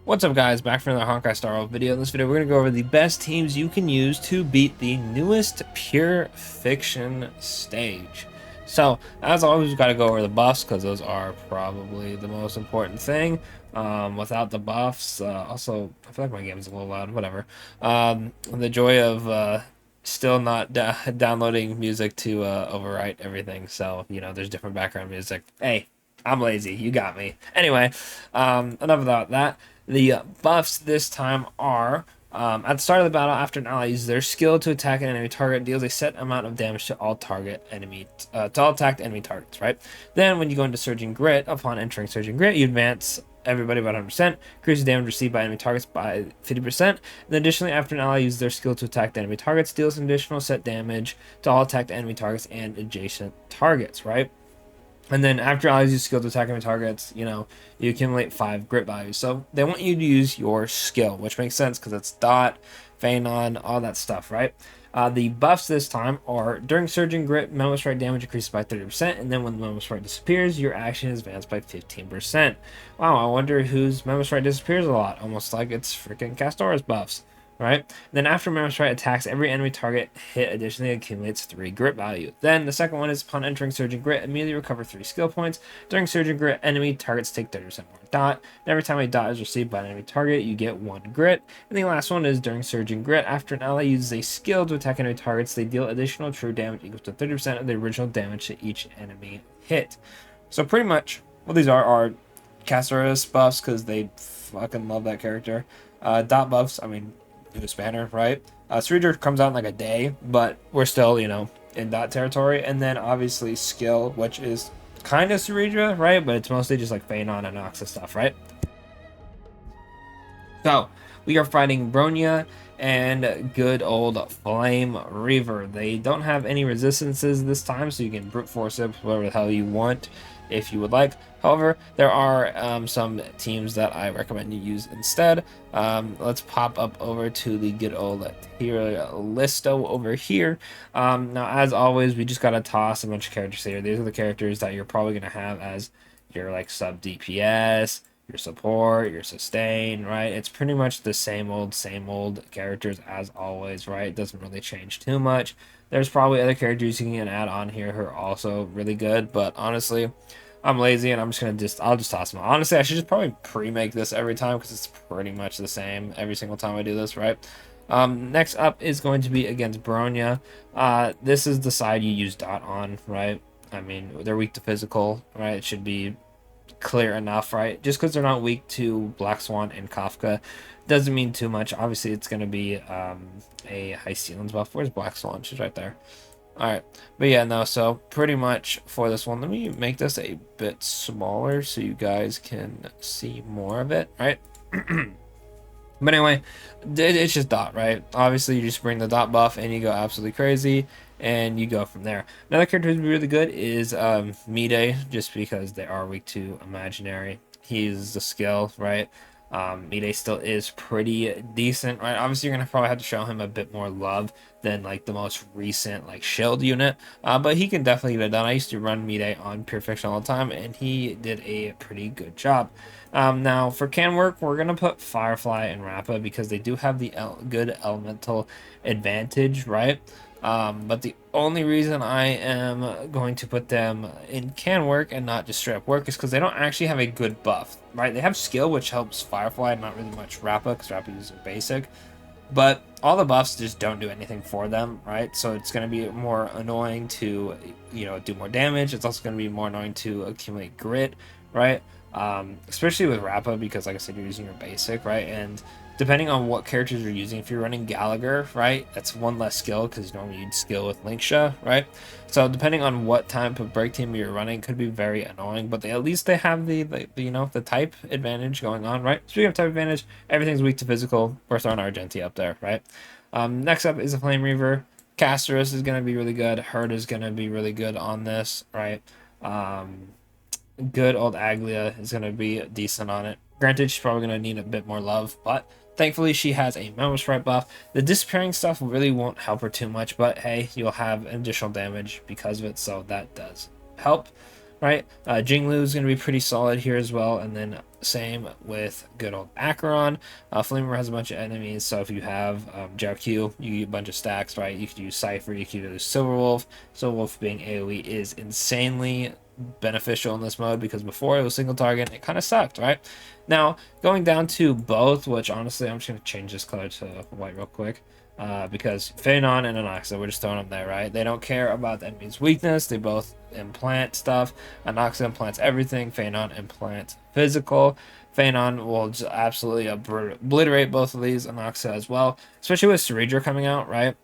What's up guys, back for another Honkai Star Rail video. In this video we're going to go over the best teams you can use to beat the newest Pure Fiction stage. So as always we've got to go over the buffs because those are probably the most important thing. Without the buffs, also I feel like my game's a little loud, whatever. The joy of still not downloading music to overwrite everything, so you know there's different background music. Hey, I'm lazy, you got me. Anyway, enough about that. The buffs this time are at the start of the battle, after an ally uses their skill to attack an enemy target, deals a set amount of damage to all attacked enemy targets. Right. Then, when you go into Surging Grit, upon entering Surging Grit, you advance everybody by 100%, increases damage received by enemy targets by 50%. And additionally, after an ally uses their skill to attack the enemy targets, deals an additional set damage to all attacked enemy targets and adjacent targets. Right. And then after allies use skill to attack enemy targets, you accumulate 5 grit values. So they want you to use your skill, which makes sense because it's dot, Phanon, all that stuff, right? The buffs this time are during Surging Grit, Memo Strike damage increases by 30%, and then when the Memo Strike disappears, your action is advanced by 15%. Wow, I wonder whose Memo Strike disappears a lot, almost like it's freaking Castora's buffs. Right? Then after Memo Strike attacks, every enemy target hit additionally accumulates 3 grit value. Then the second one is upon entering Surging Grit, immediately recover 3 skill points. During Surging Grit, enemy targets take 30% more dot. And every time a dot is received by an enemy target, you get 1 grit. And the last one is during Surging Grit, after an ally uses a skill to attack enemy targets, they deal additional true damage equal to 30% of the original damage to each enemy hit. So pretty much what these are Castora's buffs because they fucking love that character. Dot buffs, I mean, newest banner, right? Streeter comes out in like a day, but we're still, in that territory. And then obviously skill, which is kind of Ceredra, right? But it's mostly just like Phanon and Noxus stuff, right? So we are fighting Bronya and good old Flame Reaver. They don't have any resistances this time, so you can brute force it whatever the hell you want if you would like. However, there are some teams that I recommend you use instead. Let's pop up over to the good old tier listo over here. Now, as always, we just gotta toss a bunch of characters here. These are the characters that you're probably gonna have as your like sub DPS, your support, your sustain, right? It's pretty much the same old characters as always, right? It doesn't really change too much. There's probably other characters you can add on here who are also really good, but honestly, I'm lazy and I'll just toss them. Honestly, I should just probably pre-make this every time because it's pretty much the same every single time I do this, right? Next up is going to be against Bronya. This is the side you use dot on, right? I mean, they're weak to physical, right? It should be clear enough, right? Just because they're not weak to Black Swan and Kafka doesn't mean too much. Obviously, it's going to be a high ceilings buff. Where's Black Swan? She's right there. Alright, but yeah, no, so pretty much for this one, let me make this a bit smaller so you guys can see more of it, right? But anyway, it's just dot, right? Obviously, you just bring the dot buff and you go absolutely crazy, and you go from there. Another character who's really good is Mide, just because they are weak to imaginary. He's the skill, right? Mide still is pretty decent, right? Obviously, you're gonna probably have to show him a bit more love than like the most recent like shield unit, but he can definitely get it done. I used to run Mide on Pure Fiction all the time, and he did a pretty good job. Now for can work, we're gonna put Firefly and Rappa because they do have the good elemental advantage, right? But the only reason I am going to put them in can work and not just straight up work is because they don't actually have a good buff, right? They have skill, which helps Firefly, not really much Rappa, because Rappa uses basic. But all the buffs just don't do anything for them, right? So it's going to be more annoying to, do more damage. It's also going to be more annoying to accumulate grit, right? Especially with Rappa, because like I said, you're using your basic, right? And depending on what characters you're using, if you're running Gallagher, right, that's one less skill because normally you'd skill with Linksha, right? So depending on what type of break team you're running, could be very annoying. But at least they have the type advantage going on, right? Speaking of type advantage, everything's weak to physical. We're throwing Argenti up there, right? Next up is a Flame Reaver. Castoris is going to be really good. Hurt is going to be really good on this, right? Good old Aglia is going to be decent on it. Granted, she's probably going to need a bit more love, but thankfully she has a Memo Strike buff. The disappearing stuff really won't help her too much, but hey, you'll have additional damage because of it, so that does help, right? Jinglu is going to be pretty solid here as well, and then same with good old Acheron. Flamer has a bunch of enemies, so if you have JRQ, you get a bunch of stacks, right? You could use Cypher, you could use Silverwolf. Silverwolf being AoE is insanely beneficial in this mode because before it was single target, it kind of sucked, right? Now, going down to both, which honestly, I'm just going to change this color to white real quick. Because Phanon and Anoxa, we're just throwing them there, right? They don't care about the enemy's weakness. They both implant stuff. Anoxa implants everything. Phanon implants physical. Phanon will just absolutely obliterate both of these. Anoxa as well, especially with Ceredra coming out, right?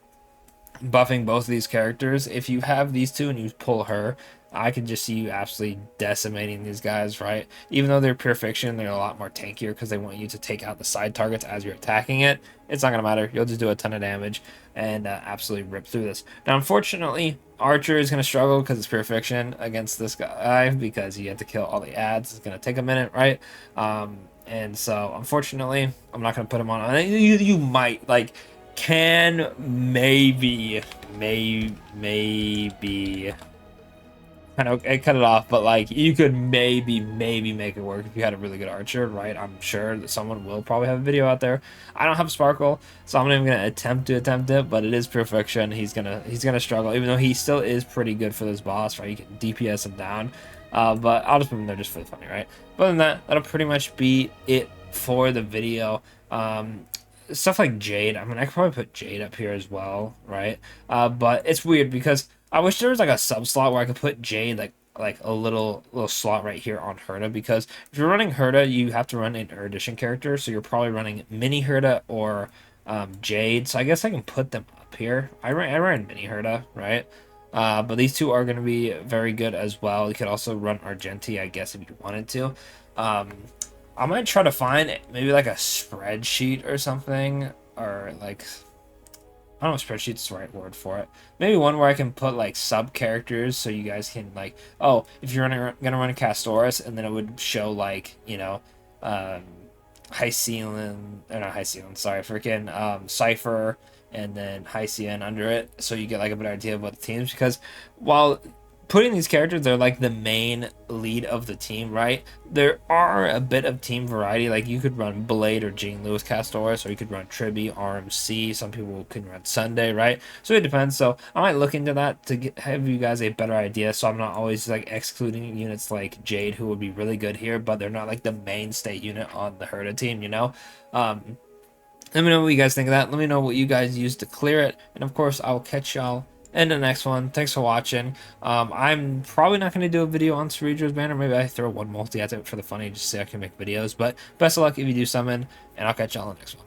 Buffing both of these characters. If you have these two and you pull her, I can just see you absolutely decimating these guys, right? Even though they're pure fiction, they're a lot more tankier because they want you to take out the side targets as you're attacking it. It's not going to matter. You'll just do a ton of damage and absolutely rip through this. Now, unfortunately, Archer is going to struggle because it's pure fiction against this guy because you have to kill all the ads. It's going to take a minute, right? And so, unfortunately, I'm not going to put him on. You might, like, can maybe kind of cut it off, but like you could maybe make it work if you had a really good archer, right? I'm sure that someone will probably have a video out there. I don't have Sparkle, so I'm not even gonna attempt it, but it is perfection. He's gonna struggle, even though he still is pretty good for this boss, right? You can DPS him down, but I'll just put him there just for the funny, right? But other than that, that'll pretty much be it for the video. Stuff like Jade, I mean, I could probably put Jade up here as well, right? But it's weird because I wish there was like a sub slot where I could put Jade like a little slot right here on Herta, because if you're running Herta, you have to run an Erudition character, so you're probably running Mini Herta or Jade. So I guess I can put them up here. I ran Mini Herta, right? But these two are going to be very good as well. You could also run Argenti, I guess, if you wanted to. I might try to find maybe like a spreadsheet or something, or like, I don't know if spreadsheet's the right word for it. Maybe one where I can put like sub characters so you guys can like, oh, if you're gonna run a Castoris, and then it would show like, you know, Hycelen, or not Hycelen, sorry, freaking Cypher, and then Hycien under it, so you get like a better idea of what the teams, because while putting these characters, they're like the main lead of the team, right? There are a bit of team variety. Like you could run Blade or Jean Lewis Castoris, or you could run Tribby, RMC. Some people can run Sunday, right? So it depends. So I might look into that to have you guys a better idea, so I'm not always like excluding units like Jade, who would be really good here, but they're not like the mainstay unit on the Herta team, you know? Let me know what you guys think of that. Let me know what you guys use to clear it. And of course, I will catch y'all in the next one. Thanks for watching. I'm probably not going to do a video on Ceredra's banner. Maybe I throw one multi at it for the funny, just so I can make videos. But best of luck if you do summon, and I'll catch y'all in the next one.